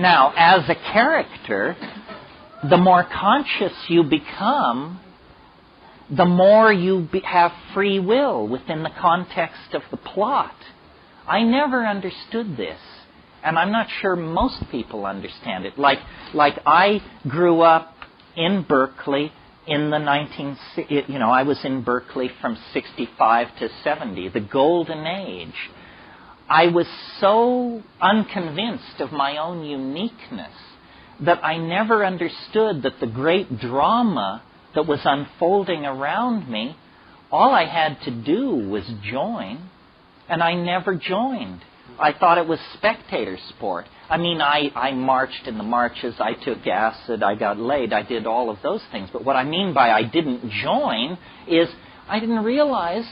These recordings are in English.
Now, as a character, the more conscious you become, the more you have free will within the context of the plot. I never understood this, and I'm not sure most people understand it. Like I grew up in Berkeley in the I was in Berkeley from 65 to 70, the golden age. I was so unconvinced of my own uniqueness that I never understood that the great drama that was unfolding around me, all I had to do was join, and I never joined. I thought it was spectator sport. I mean, I marched in the marches, I took acid, I got laid, I did all of those things. But what I mean by I didn't join is I didn't realize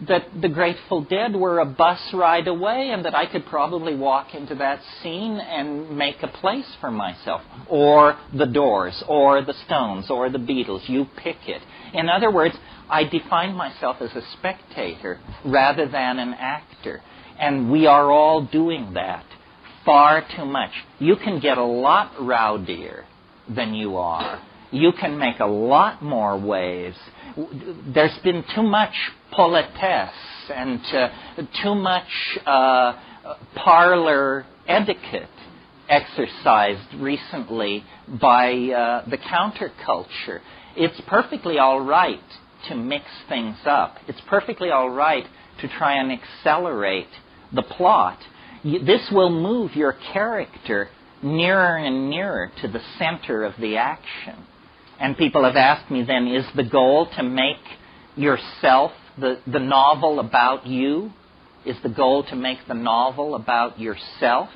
that the Grateful Dead were a bus ride away and that I could probably walk into that scene and make a place for myself. Or the Doors, or the Stones, or the Beatles. You pick it. In other words, I defined myself as a spectator rather than an actor. And we are all doing that far too much. You can get a lot rowdier than you are. You can make a lot more waves. There's been too much politesse and too much parlor etiquette exercised recently by the counterculture. It's perfectly all right to mix things up. It's perfectly all right to try and accelerate the plot. This will move your character nearer and nearer to the center of the action. And people have asked me then, is the goal to make yourself the novel about you? Is the goal to make the novel about yourself?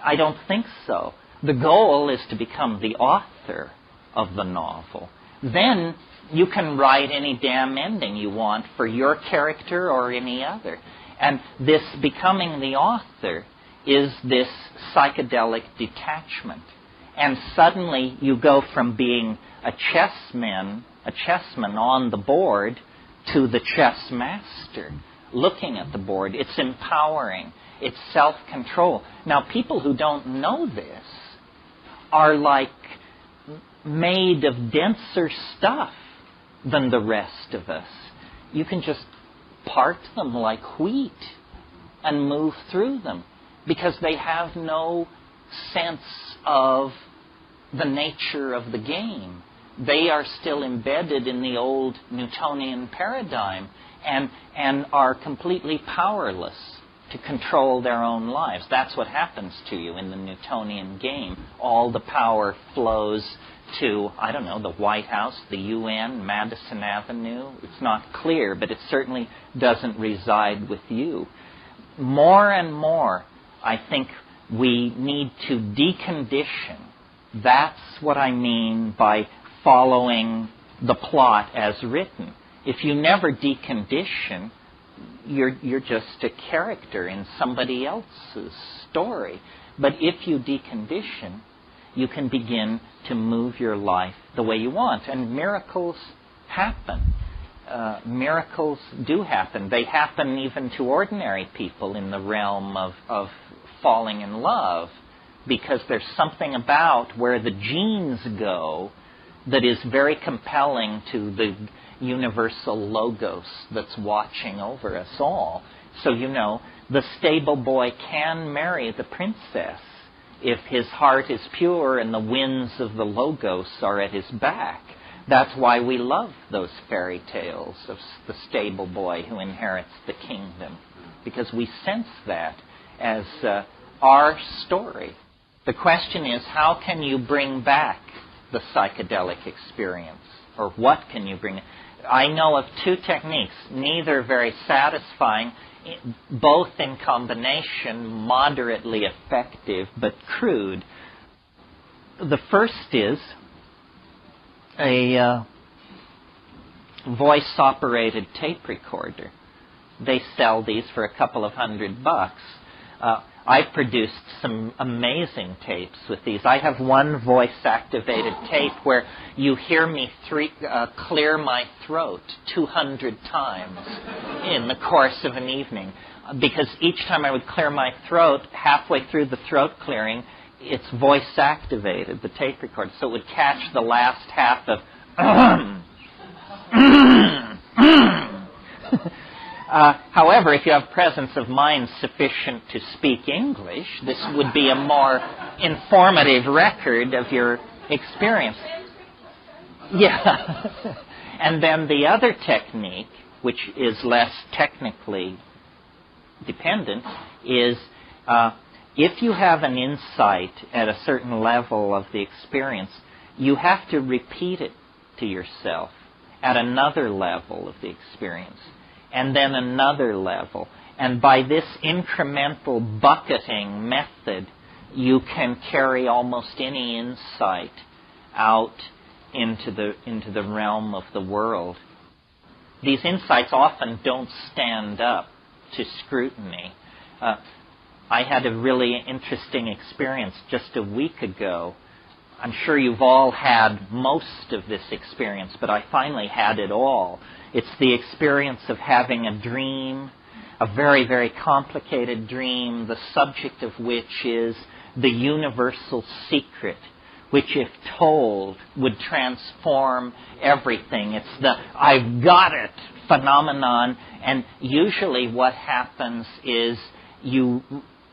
I don't think so. The goal is to become the author of the novel. Then you can write any damn ending you want for your character or any other. And this becoming the author is this psychedelic detachment. And suddenly you go from being a chessman on the board to the chess master, looking at the board. It's empowering. It's self-control. Now, people who don't know this are like made of denser stuff than the rest of us. You can just part them like wheat and move through them because they have no sense of the nature of the game. They are still embedded in the old Newtonian paradigm and are completely powerless to control their own lives. That's what happens to you in the Newtonian game. All the power flows to, I don't know, the White House, the UN, Madison Avenue. It's not clear, but it certainly doesn't reside with you. More and more, I think we need to decondition. That's what I mean by following the plot as written. If you never decondition, you're just a character in somebody else's story. But if you decondition, you can begin to move your life the way you want. And miracles happen. Miracles do happen. They happen even to ordinary people in the realm of falling in love, because there's something about where the genes go that is very compelling to the universal logos that's watching over us all. So, you know, the stable boy can marry the princess if his heart is pure and the winds of the logos are at his back. That's why we love those fairy tales of the stable boy who inherits the kingdom, because we sense that as our story. The question is, how can you bring back the psychedelic experience? Or what can you bring? I know of two techniques, neither very satisfying, both in combination moderately effective, but crude. The first is a voice-operated tape recorder. They sell these for a couple of $100. I've produced some amazing tapes with these. I have one voice-activated tape where you hear me clear my throat 200 times in the course of an evening. Because each time I would clear my throat, halfway through the throat clearing, it's voice activated, the tape recorder, so it would catch the last half of however, if you have presence of mind sufficient to speak English, this would be a more informative record of your experience. Yeah. And then the other technique, which is less technically dependent, is if you have an insight at a certain level of the experience, you have to repeat it to yourself at another level of the experience, and then another level. And by this incremental bucketing method, you can carry almost any insight out into the realm of the world. These insights often don't stand up to scrutiny. I had a really interesting experience just a week ago. I'm sure you've all had most of this experience, but I finally had it all. It's the experience of having a dream, a very, very complicated dream, the subject of which is the universal secret, which, if told, would transform everything. It's the "I've got it" phenomenon, and usually what happens is you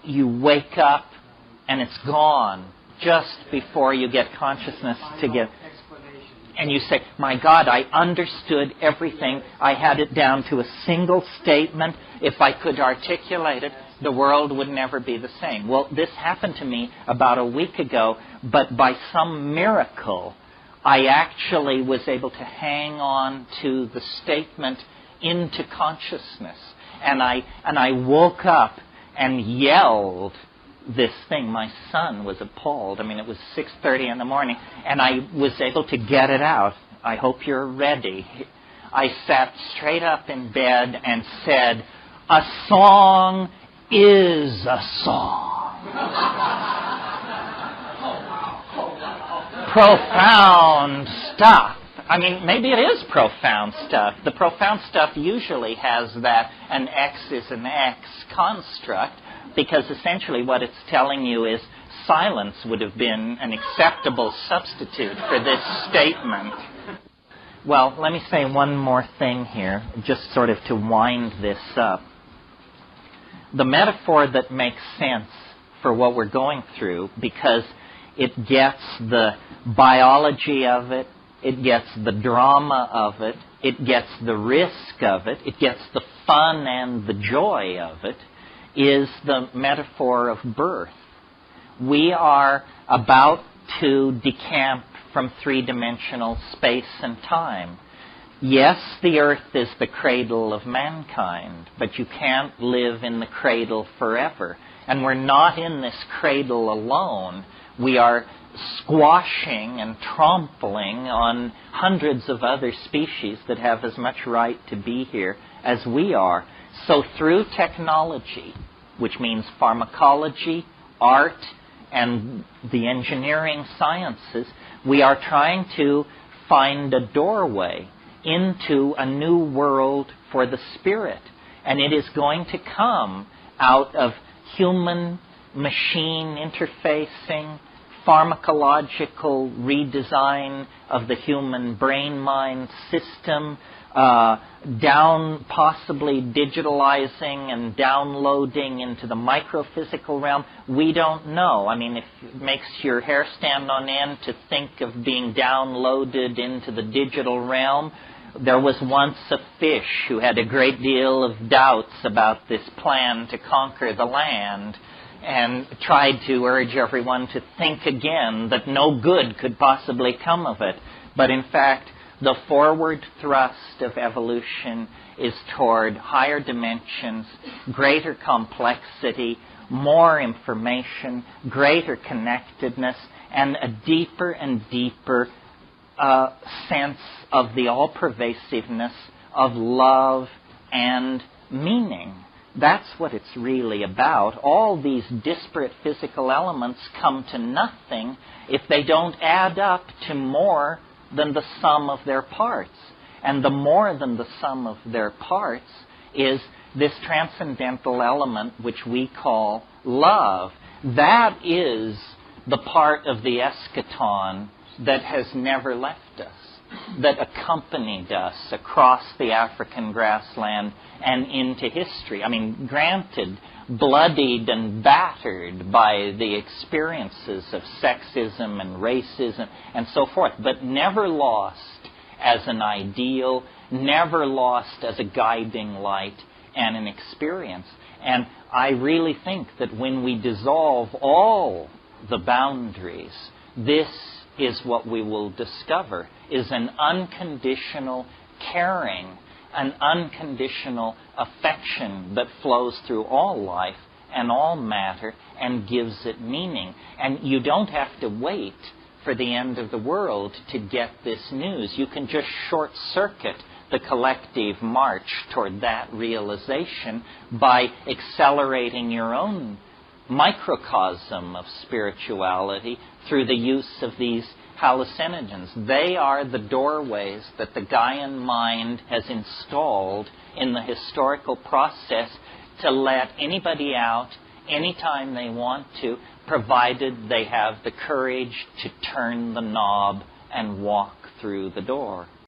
wake up and it's gone just before you get consciousness to get... And you say, "My God, I understood everything. I had it down to a single statement. If I could articulate it, the world would never be the same." Well, this happened to me about a week ago, but by some miracle, I actually was able to hang on to the statement into consciousness. And I woke up and yelled this thing. My son was appalled. I mean, it was 6:30 in the morning, and I was able to get it out. I hope you're ready. I sat straight up in bed and said, "A song is a song." Profound stuff. I mean, maybe it is profound stuff. The profound stuff usually has that an X is an X construct, because essentially what it's telling you is silence would have been an acceptable substitute for this statement. Well, let me say one more thing here, just sort of to wind this up. The metaphor that makes sense for what we're going through, because it gets the biology of it, it gets the drama of it, it gets the risk of it, it gets the fun and the joy of it, is the metaphor of birth. We are about to decamp from three-dimensional space and time. Yes, the earth is the cradle of mankind, but you can't live in the cradle forever. And we're not in this cradle alone. We are squashing and trampling on hundreds of other species that have as much right to be here as we are. So through technology, which means pharmacology, art, and the engineering sciences, we are trying to find a doorway into a new world for the spirit. And it is going to come out of human-machine interfacing, pharmacological redesign of the human brain-mind system, down possibly digitalizing and downloading into the microphysical realm. We don't know. I mean, if it makes your hair stand on end to think of being downloaded into the digital realm, there was once a fish who had a great deal of doubts about this plan to conquer the land, and tried to urge everyone to think again that no good could possibly come of it. But in fact, the forward thrust of evolution is toward higher dimensions, greater complexity, more information, greater connectedness, and a deeper and deeper sense of the all-pervasiveness of love and meaning. That's what it's really about. All these disparate physical elements come to nothing if they don't add up to more than the sum of their parts. And the more than the sum of their parts is this transcendental element which we call love. That is the part of the eschaton that has never left us, that accompanied us across the African grassland and into history. I mean, granted, bloodied and battered by the experiences of sexism and racism and so forth, but never lost as an ideal, never lost as a guiding light and an experience. And I really think that when we dissolve all the boundaries, this is what we will discover, is an unconditional caring, an unconditional affection that flows through all life and all matter and gives it meaning. And you don't have to wait for the end of the world to get this news. You can just short-circuit the collective march toward that realization by accelerating your own microcosm of spirituality through the use of these hallucinogens. They are the doorways that the Gaian mind has installed in the historical process to let anybody out anytime they want to, provided they have the courage to turn the knob and walk through the door.